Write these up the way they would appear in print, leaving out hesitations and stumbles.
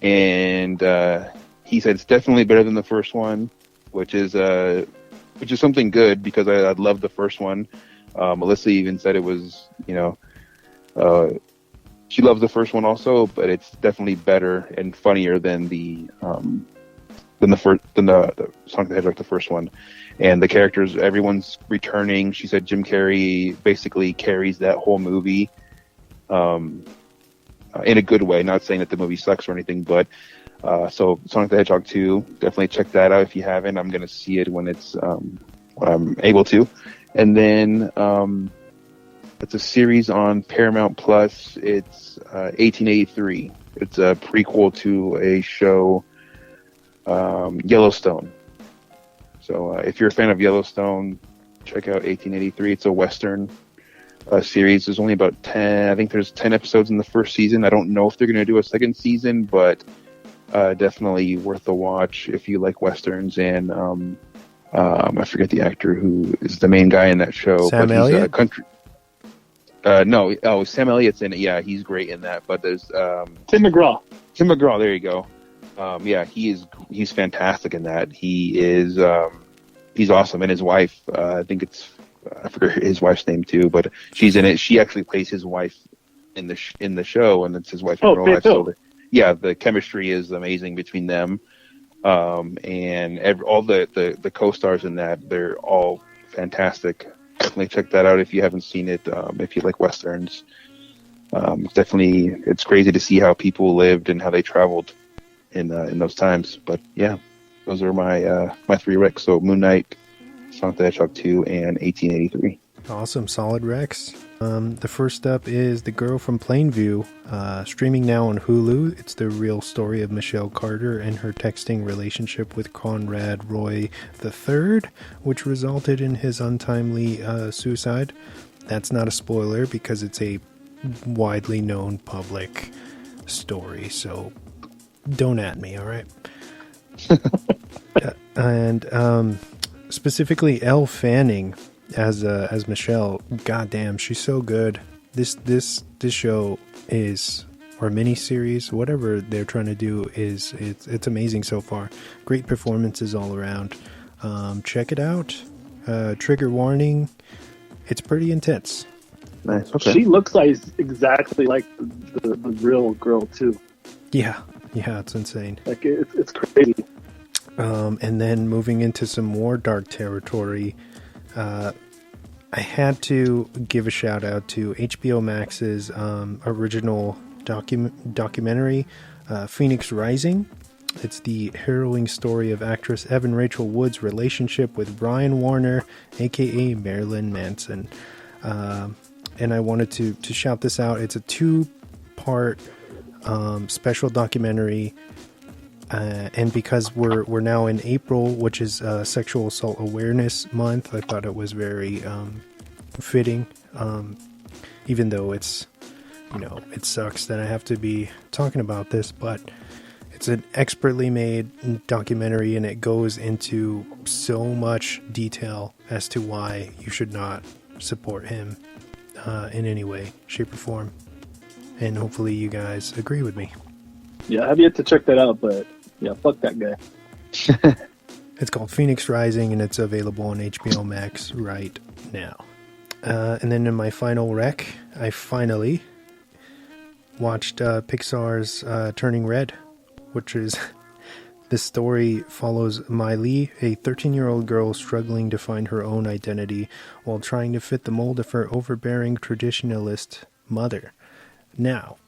and he said it's definitely better than the first one, which is something good because I loved the first one. Melissa even said it was, she loves the first one also, but it's definitely better and funnier than the Sonic the Hedgehog, the first one. And the characters, everyone's returning. She said Jim Carrey basically carries that whole movie in a good way. Not saying that the movie sucks or anything, but so Sonic the Hedgehog 2, definitely check that out if you haven't. I'm going to see it when I'm able to. And then it's a series on Paramount Plus. It's 1883. It's a prequel to a show, Yellowstone. So if you're a fan of Yellowstone, check out 1883. It's a Western series. There's only about 10. I think there's 10 episodes in the first season. I don't know if they're going to do a second season, but definitely worth a watch if you like Westerns. And I forget the actor who is the main guy in that show. Sam Elliott? No. Sam Elliott's in it. Yeah, he's great in that. But there's Tim McGraw. Tim McGraw. There you go. Yeah, he's fantastic in that. He's awesome. And his wife, I forget his wife's name too, but she's in it. She actually plays his wife in the show, and it's his wife in real life. So the chemistry is amazing between them. And all the co-stars in that, they're all fantastic. Definitely check that out if you haven't seen it. If you like Westerns, definitely, it's crazy to see how people lived and how they traveled in those times. But yeah, those are my 3 recs. So Moon Knight, Sonic the Hedgehog 2, and 1883. Awesome, solid recs. The first up is The Girl from Plainview, streaming now on Hulu. It's the real story of Michelle Carter and her texting relationship with Conrad Roy III, which resulted in his untimely suicide. That's not a spoiler because it's a widely known public story, so don't at me, all right? And specifically Elle Fanning as Michelle. Goddamn, she's so good. This show is, or miniseries, whatever they're trying to do, it's amazing so far. Great performances all around. Check it out. Trigger warning. It's pretty intense. Nice. Okay. She looks like exactly like the real girl too. Yeah, it's insane. Like it's crazy. And then moving into some more dark territory, I had to give a shout out to HBO Max's original documentary, Phoenix Rising. It's the harrowing story of actress Evan Rachel Wood's relationship with Brian Warner, aka Marilyn Manson. And I wanted to shout this out. It's a 2-part special documentary. And because we're now in April, which is Sexual Assault Awareness Month, I thought it was very fitting. Even though it's, it sucks that I have to be talking about this, but it's an expertly made documentary, and it goes into so much detail as to why you should not support him in any way, shape, or form. And hopefully you guys agree with me. Yeah, I've yet to check that out, but yeah, fuck that guy. It's called Phoenix Rising, and it's available on HBO Max right now. And then in my final rec, I finally watched Pixar's Turning Red, which is this story follows Miley, a 13-year-old girl struggling to find her own identity while trying to fit the mold of her overbearing traditionalist mother. Now,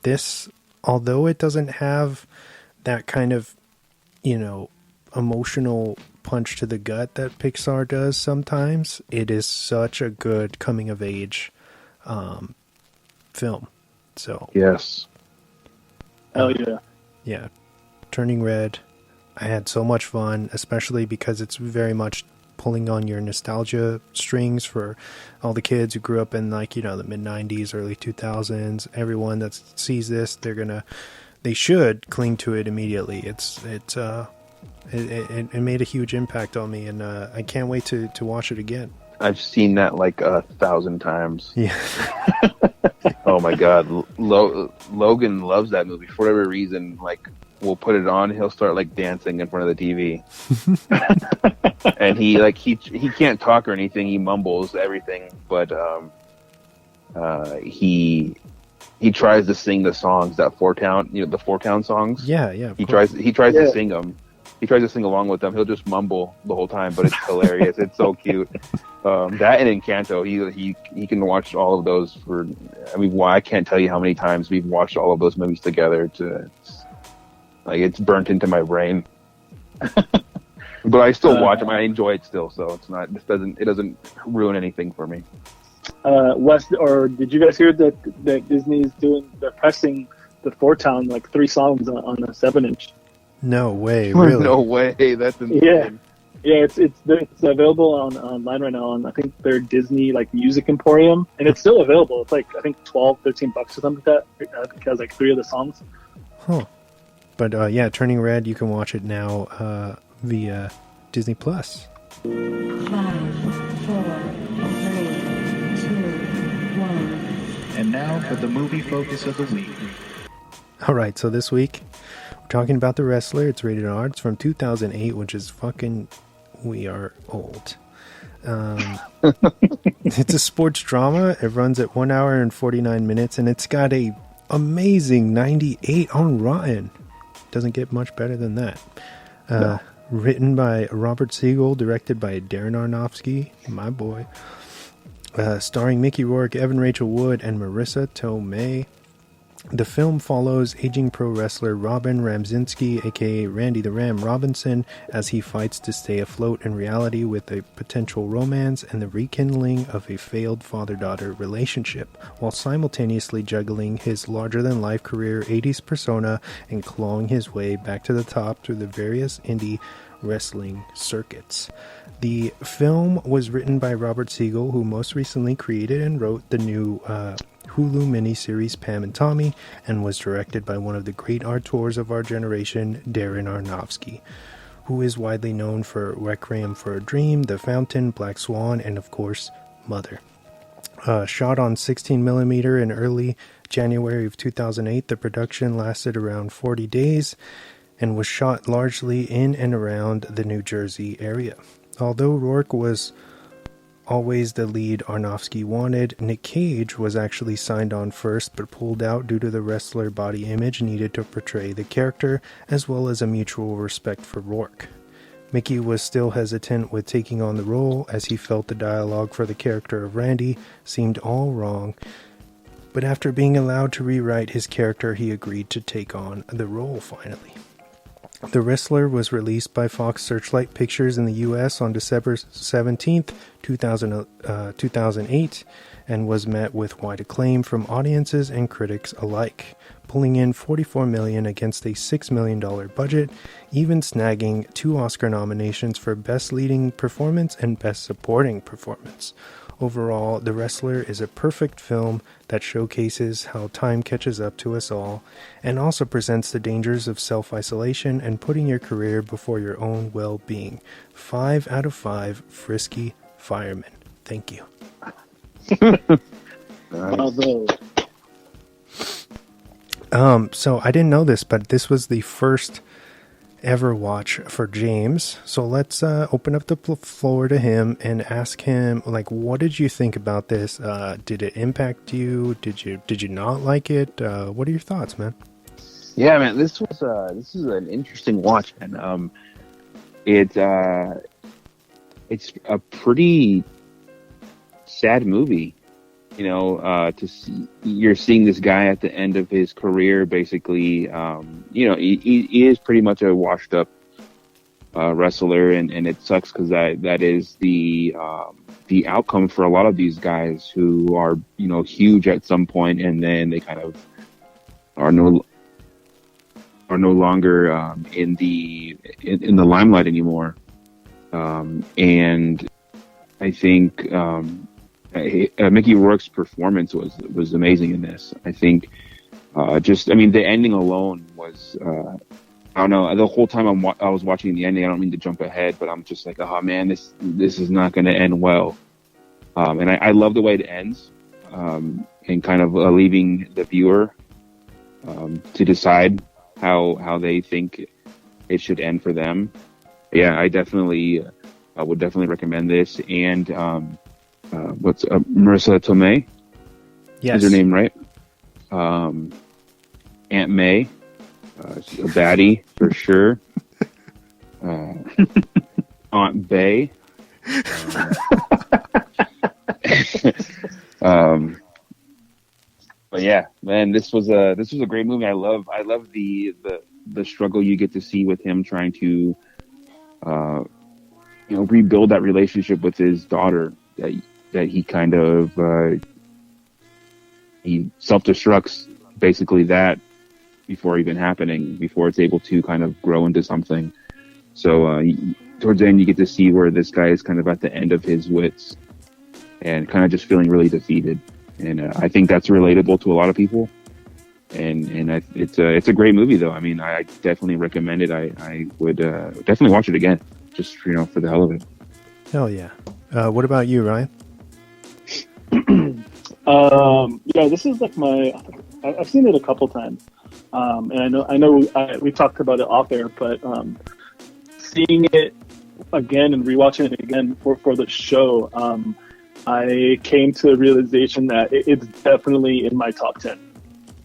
this, although it doesn't have that kind of, emotional punch to the gut that Pixar does sometimes, it is such a good coming of age film. So yes. Hell yeah. Yeah. Turning Red. I had so much fun, especially because it's very much pulling on your nostalgia strings for all the kids who grew up in the mid-90s, early 2000s. Everyone that sees this, they should cling to it immediately. It made a huge impact on me, and I can't wait to watch it again. I've seen that like 1,000 times. Yeah. Oh my God, Logan loves that movie for whatever reason. Like, we'll put it on, he'll start like dancing in front of the TV, and he can't talk or anything. He mumbles everything, but he tries to sing the songs that the Four Town songs. Yeah. He tries to sing them. He tries to sing along with them. He'll just mumble the whole time, but it's hilarious. It's so cute. That and Encanto, he can watch all of those for. I mean, I can't tell you how many times we've watched all of those movies together. It's burnt into my brain. But I still watch them. I enjoy it still, so it's not. It doesn't ruin anything for me. Wes, or did you guys hear that Disney's they're pressing the Four Town like 3 songs on a 7-inch? No way, really? No way. That's insane. Yeah. It's available online right now on, I think, their Disney like Music Emporium, and it's still available. It's like, I think, $12-13 or something like that. It has like 3 of the songs. Huh. But Turning Red, you can watch it now via Disney Plus. 5, 4, 3, 2, 1. And now for the movie focus of the week. All right, so this week we're talking about The Wrestler. It's rated R. It's from 2008, which is we are old. It's a sports drama. It runs at 1 hour and 49 minutes, and it's got a amazing 98 on Rotten. Doesn't get much better than that. No. Written by Robert Siegel, directed by Darren Aronofsky, my boy. Starring Mickey Rourke, Evan Rachel Wood, and Marissa Tomei. The film follows aging pro wrestler Robin Ramzinski, aka Randy the Ram Robinson, as he fights to stay afloat in reality with a potential romance and the rekindling of a failed father-daughter relationship, while simultaneously juggling his larger-than-life career 80s persona and clawing his way back to the top through the various indie wrestling circuits. The film was written by Robert Siegel, who most recently created and wrote the new Hulu miniseries Pam and Tommy, and was directed by one of the great auteurs of our generation, Darren Aronofsky, who is widely known for Requiem for a Dream, The Fountain, Black Swan, and of course, Mother. Shot on 16mm in early January of 2008, the production lasted around 40 days and was shot largely in and around the New Jersey area. Although Rourke was always the lead Aronofsky wanted, Nick Cage was actually signed on first but pulled out due to the wrestler body image needed to portray the character, as well as a mutual respect for Rourke. Mickey was still hesitant with taking on the role, as he felt the dialogue for the character of Randy seemed all wrong, but after being allowed to rewrite his character, he agreed to take on the role finally. The Wrestler was released by Fox Searchlight Pictures in the U.S. on December 17th, 2008, and was met with wide acclaim from audiences and critics alike, pulling in $44 million against a $6 million budget, even snagging 2 Oscar nominations for Best Leading Performance and Best Supporting Performance. Overall, The Wrestler is a perfect film that showcases how time catches up to us all, and also presents the dangers of self-isolation and putting your career before your own well-being. 5 out of 5 frisky firemen. Thank you. Bravo. So I didn't know this, but this was the first ever watch for James. So let's open up the floor to him and ask him, like, what did you think about this? Did it impact you? Did you not like it? What are your thoughts, man? Yeah, man, this is an interesting watch, and it's a pretty sad movie. You know, you're seeing this guy at the end of his career, basically. He is pretty much a washed up wrestler, and it sucks because that is the outcome for a lot of these guys who are, you know, huge at some point, and then they kind of are no longer in the limelight anymore. And I think Mickey Rourke's performance was amazing in this. I think the ending alone was I don't know. The whole time I was watching the ending, I don't mean to jump ahead, but I'm just like, oh man, this is not going to end well. And I love the way it ends, and kind of leaving the viewer to decide how they think it should end for them. Yeah, I would definitely recommend this. And what's Marissa Tomei? Yes. Is her name right? Aunt May, she's a baddie for sure. Aunt Bay. But yeah, man, this was a great movie. I love the struggle you get to see with him trying to rebuild that relationship with his daughter that he kind of he self-destructs basically that before even happening, before it's able to kind of grow into something. So towards the end, you get to see where this guy is kind of at the end of his wits and kind of just feeling really defeated. And I think that's relatable to a lot of people. And it's a great movie, though. I mean, I definitely recommend it. I would definitely watch it again, just for the hell of it. Hell yeah. What about you, Ryan? Yeah, this is like I've seen it a couple times, and I know we talked about it off air, but seeing it again and rewatching it again for the show, I came to the realization that it's definitely in my top 10,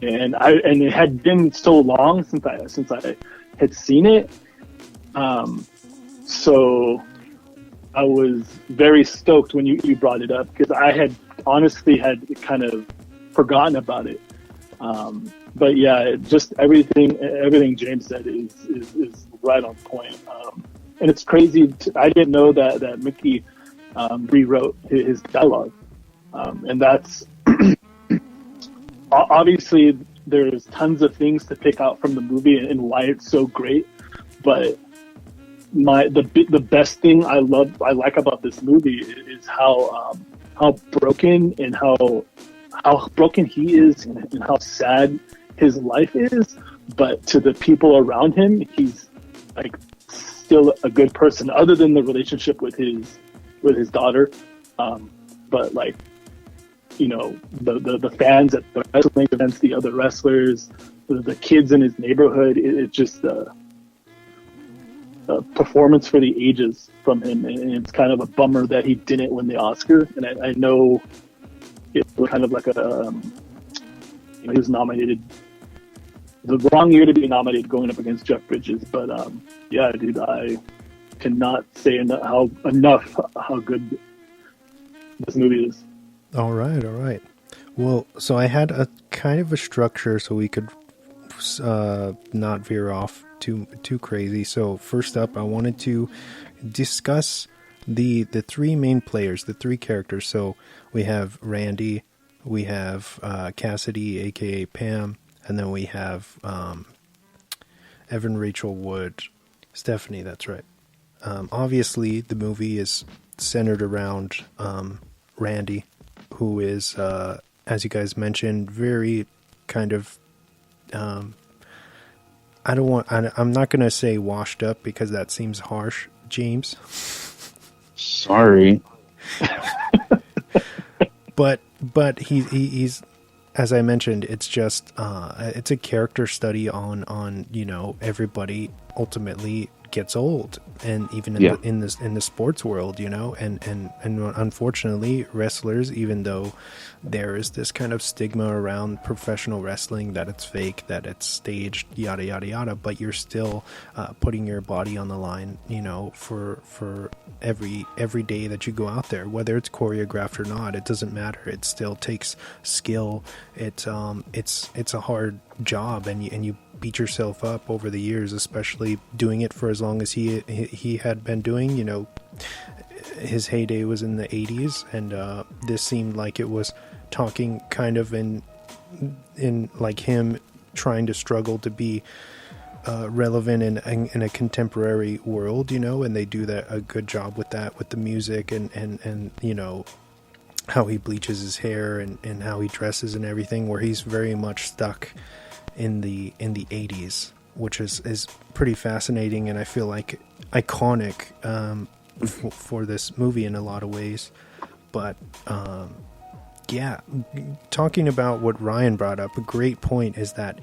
and it had been so long since I had seen it, so I was very stoked when you brought it up, because I had honestly had kind of forgotten about it. But yeah, just everything James said is right on point. And it's crazy. I didn't know that Mickey rewrote his dialogue. And that's obviously there's tons of things to pick out from the movie and why it's so great. But the best thing I like about this movie is how broken and how broken he is and how sad his life is, but to the people around him, he's like still a good person, other than the relationship with his daughter. But like, the fans at the wrestling events, the other wrestlers, the kids in his neighborhood, it's just a performance for the ages from him, and it's kind of a bummer that he didn't win the Oscar. And I know it was kind of like he was nominated the wrong year to be nominated, going up against Jeff Bridges. But yeah, dude, I cannot say enough how good this movie is. All right. Well, so I had a kind of a structure so we could not veer off too crazy. So first up, I wanted to discuss the three main players, the three characters. So we have Randy, we have Cassidy, aka Pam, and then we have Evan Rachel Wood, Stephanie. That's right. Obviously, the movie is centered around Randy, who is, as you guys mentioned, very kind of. I'm not going to say washed up, because that seems harsh, James. Sorry. But he's, as I mentioned, it's just it's a character study on everybody ultimately gets old, and even in the sports world, and unfortunately wrestlers, even though there is this kind of stigma around professional wrestling that it's fake, that it's staged, yada yada yada, but you're still putting your body on the line, for every day that you go out there, whether it's choreographed or not. It doesn't matter. It still takes skill. It's a hard job, and you beat yourself up over the years, especially doing it for as long as he had been doing. His heyday was in the 80s, and this seemed like it was talking kind of in like him trying to struggle to be relevant in a contemporary world, and they do that a good job with that, with the music and how he bleaches his hair and how he dresses and everything, where he's very much stuck in the 80s, which is pretty fascinating, and I feel like iconic for this movie in a lot of ways. But yeah, talking about what Ryan brought up, a great point is that